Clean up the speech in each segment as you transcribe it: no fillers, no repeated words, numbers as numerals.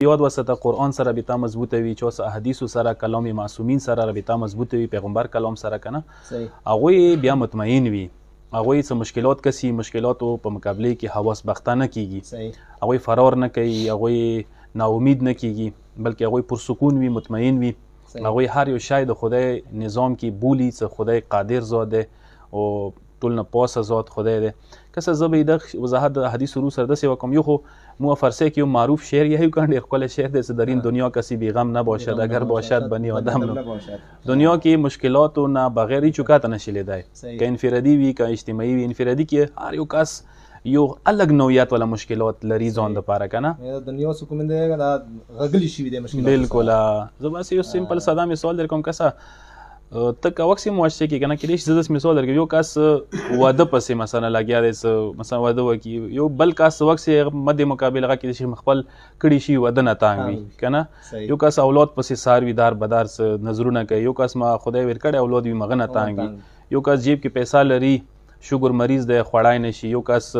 یاد وسته قرآن سره رابطه مضبوطه وي، چې اوس احادیثو سره کلام معصومین سره رابطه مضبوطه وي، پیغمبر کلام سره کنه هغوی بیا مطمئن وي، هغوی څه مشکلات کسی مشکلاتو په مقابله کې حواس بخته نه کیږي، هغوی فرار نه کوي، هغوی ناامید نه کیږي، بلکې هغوی پرسکون وي، مطمئن وي، هغوی هر یو شی د خدای نظام کې بولی چې خدای قادر ذات دی او ټول نه پاسه ذات خدای دی. کسه زه به د وضاحت د حدیث رو سره داسې وکم، یو خو مو فارسی کې معروف شعر یهی کان ډېر ښکلی شعر دی چې در این دنیا کسی بیغم نباشد اگر باشد بنی آدم نو. دنیا کې مشکلاتو نه بغیر هیڅ چوکاته نشي لیدای، که انفرادي وي که اجتماعي وي. انفرادي کې هر یو کس یو الګ نوعیت والا مشکلات لري ځان دپاره کنه. دنیا څه کوم دی غغلی شوي دی مشکلات. بالکل. زه بس یو سیمپل ساده مثال در کوم. کسه ته که وکسې معاشره کې کنه کېدای شي زه داسې مثال درکړم، یو کس واده پسې مثلا لګیا دی، مثلا واده وکړي، یو بل کس وکسې مد مقابل هغه کېدای شي خپل کړي شي واده نه تانګ وي کنه. یو کس اولاد پسې څاروي دار بدار څه نظرونه کوي، یو کس ما خدای ورکړی اولاد وي مغه نه تانګ وي، یو کس جیب کې پیسه لري شوګر مریض دی خوړای نه شي، یو کس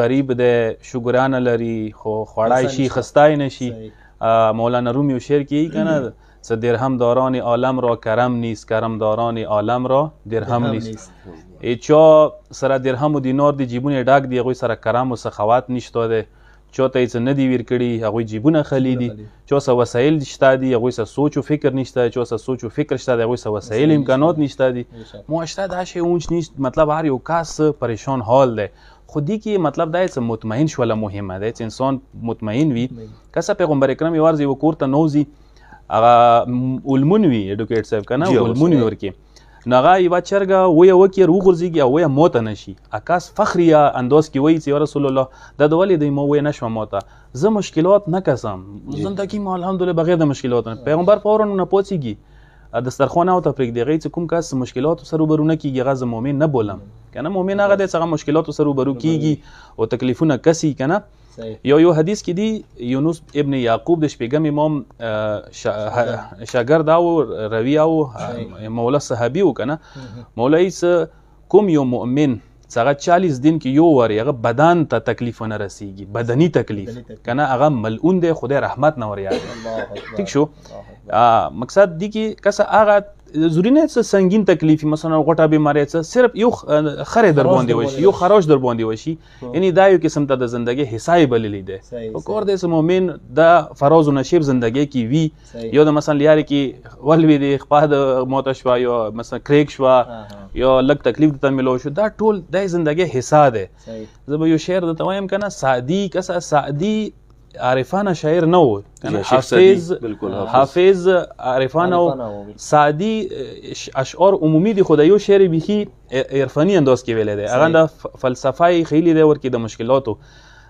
غریب دی شوګران لري خو خوړای شي خستای نه شي. مولانا روم یو شعر کوي کنه، څه درهم داران عالم را کرم نیست، کرم داران عالم را درهم نیست. چا سره درهم و دینار دی جیبونه ډاک دی، هغوی سره کرم و سخاوت نشته دی، چا ته یې څه نه دي ویر کړي هغوی جیبونه خالي دي، چا څه وسایل شته دي هغوی څه سوچ و فکر نشته، چا څه سوچ و فکر شته دی هغوی څه وسایل امکانات نشته دي. معاشره دا شی اونچ نیست، مطلب هر یو کس پریشان حال دی. خودی کې مطلب دا چې مطمئن شوله مهمه ده، چې انسان مطمئن وي. کسه پیغمبر اکرم یو ورځ یو کور ته نوځي، هغه علمون وي ایډوکیټ صاحب کنه، علمون وي ورکې نو هغه یوه چرګه ویه وکړي وغورځېږي او ویه موته نه شي، اکاس فخریه انداز کې وایي چې یا رسول الله دا د ولې دی ما ویه نشوه موته، زه مشکلات نه کسم، زندگی ما الحمدلله بغیر د مشکلات نه. پیغمبر فورا نه پوڅېږي دسترخوان او ته پرېږدي، هغې چې کوم کس مشکلاتو سره روبرو نه کېږي هغه زه مؤمن نه بولم کنه. مؤمن هغه دی چې هغه مشکلاتو سره روبرو کېږي او تکلیفونه کسي کنه. یو حدیث کې دی یونس ابن یعقوب د شپږم امام شاګرد او روي او مولا صحابي و کنه. مولوی څه کوم یو مؤمن چې هغه 40 دن کې یو واري هغه بدن ته تکلیف نه رسیږي، بدني تکلیف کنه، هغه ملعون دی، خدای رحمت نه ورياږي. ٹھیک شو. مقصد دی کې کسه هغه ضروري نه څه سنگین تکلیف مثلا غوټه بیماری څه صرف یو خره در باندې وشي، یو خراش در باندې وشي، یعنی دا یو قسم ته د زندگی حصہ بللی دی. او کور د مؤمن د فراز و نشیب زندگی کې وی، یو د مثلا لیاري کې ولوي دی خپل د موت شوا، یو مثلا کریک شوا، یو لګ تکلیف ته ملو شو، دا ټول د زندگی حصہ دی. زه به یو شعر د توایم کنه، سعدی کسه سعدی عارفانه شاعر نه و، حافظ عارفانه و سعدی اشعار عمومی دی، خدایو شعر بیخی عرفانی انداز کې ویلی دی، هغه د فلسفه خیلی دی ورکی د مشکلاتو.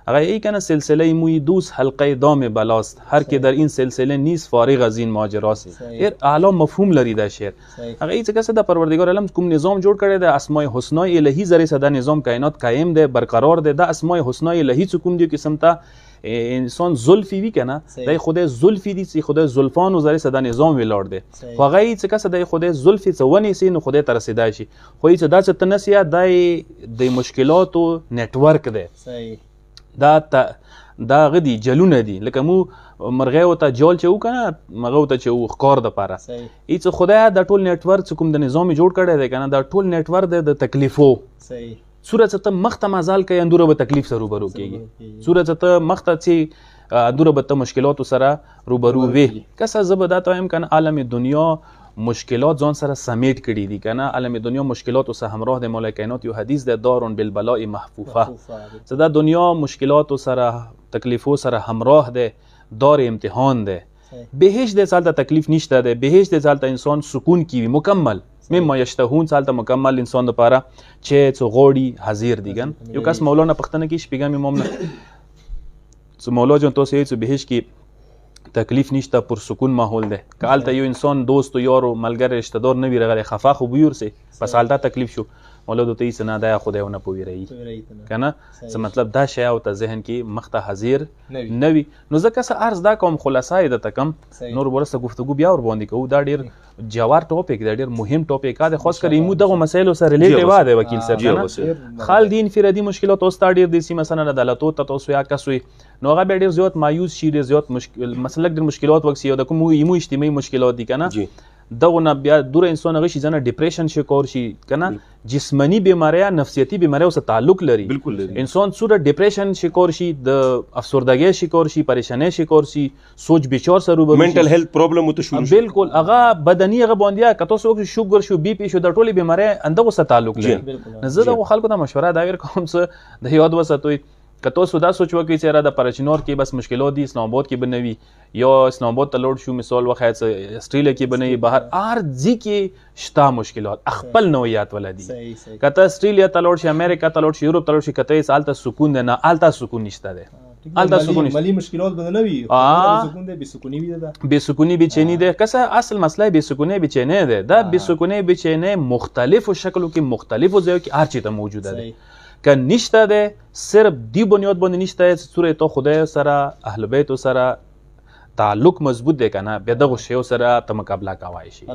هغه ای کنه سلسله موی دوست حلقه دام بلاست، هر که در این سلسله نیست فارغ از این ماجراست. اعلی مفهوم لري دا شعر. هغه ای چې کسه د پروردگار عالم کوم نظام جوړ کړی د اسماء الحسنا الهی زری صدا نظام کائنات قائم دی، برقرار دی. د اسماء الحسنا الهی څه کوم دی قسم ته انسان زلفی وی کنه، د خدای زلفی دي چې خدای زلفان و زری صدا نظام ویلار دی. خو هغه ای چې کسه د خدای زلفی څه ونی سي نو خدای تر رسیدای شي، خو ای چې دا څه تنسیا د مشکلاتو نتورک دی. دا غدي جلونه دي، لکه مو مرغه او ته جول چې وکنه مغه ته چې ښکار د پاره ایڅ خدای د ټول نتورک کوم د نظام جوړ کړی دی کنه، دا ټول نتورک د تکلیفو صورت ته مخته مازال کوي اندوره به تکلیف سره روبرو کیږي، صورت ته مخته چې اندوره به ته مشکلاتو سره روبرو وي. کسه زبدا ته کنه عالم دنیا مشکلات ځان سره سمیټ کړي دي کنه، عالم دنیا مشکلاتو سره همراه د مولا کائنات یو حدیث د دارون بالبلاء محفوفه، صدا دنیا مشکلاتو سره تکلیفو سره همراه ده، دار امتحان ده. بهشت د سالته تکلیف نشته ده، بهشت د سالته انسان سکون کی مکمل مما یشتهون سالته مکمل انسان لپاره چې څو غوړي حاضر دیګن. یو کس مولانا پښتنه کې شپږم امام نه څو مولا جون تاسو یې څو بهشت کې تکلیف نشته، پر سکون ماحول ده. کالته یو انسان دوست و یار و ملګری رشتہ دار نه وی رغلی خفا خو بيور سي پس حالته تکلیف شو، مولود ته یې نه دا خدای ونه پویری کنه څه مطلب دا شی او ته ذهن کې مخته حاضر نه وي نو ځکه څه عرض دا کوم خلاصه د تکم نور ورسته گفتگو بیا ور باندې کوو دا ډیر جوار ټاپک دا ډیر مهم ټاپک دا خاص کر ایمو دغه مسایلو سره ریلیټیو دی وکیل صاحب کنه خال دي انفرادي مشکلات او ډیر دي سی مثلا عدالتو ته تاسو یا کسوي نو هغه ډیر زیات مایوس شي ډیر زیات مشکل مسلک ډیر مشکلات وکسي او د کوم ایمو اجتماعي مشکلات دي کنه دغه نه بیا دور انسان هغه شي ځنه ډیپریشن شکور شي کنه جسمانی بیماری نفسیتی بیماری سره تعلق لري انسان سره ډیپریشن شکور شي د افسردګي شکور شي پریشانی شکور شي سوچ بچور سره وبو منټل هیلث پرابلم ته شروع بالکل هغه بدني هغه باندې کته سو شوګر شو بي پی شو د ټولي بیماری اندغه سره تعلق لري زه د خلکو ته مشوره دا ور کوم څه د یاد وساتوي کته سو دا سوچ وکړي چې را د پرچنور کې بس مشکلات دي اسلام آباد کې بنوي یا اسلام آباد ته لوړ شو مثال وخت استرالیا کې بنوي بهر ارزي کې شتا مشکلات خپل نوعیت ولدي کته استرالیا ته لوړ شي امریکا ته لوړ شي یورپ ته لوړ شي کته سالته سکون نه آلته سکون نشته ده آلته سکون مالی مشکلات بدنوي سکون ده بسکونی وي ده بسکونی بیچینی ده کسه اصل مسئله بسکونی بیچینه ده دا بسکونی بیچینه مختلفو شکلو کې مختلفو ځایو کې هر چی ته موجوده ده که نشته ده صرف دی بنیاد باندې نشته سوره تو خدای سره اهل بیت سره تعلق مضبوط ده کنه به دغه شی سره ته مقابله کوي شي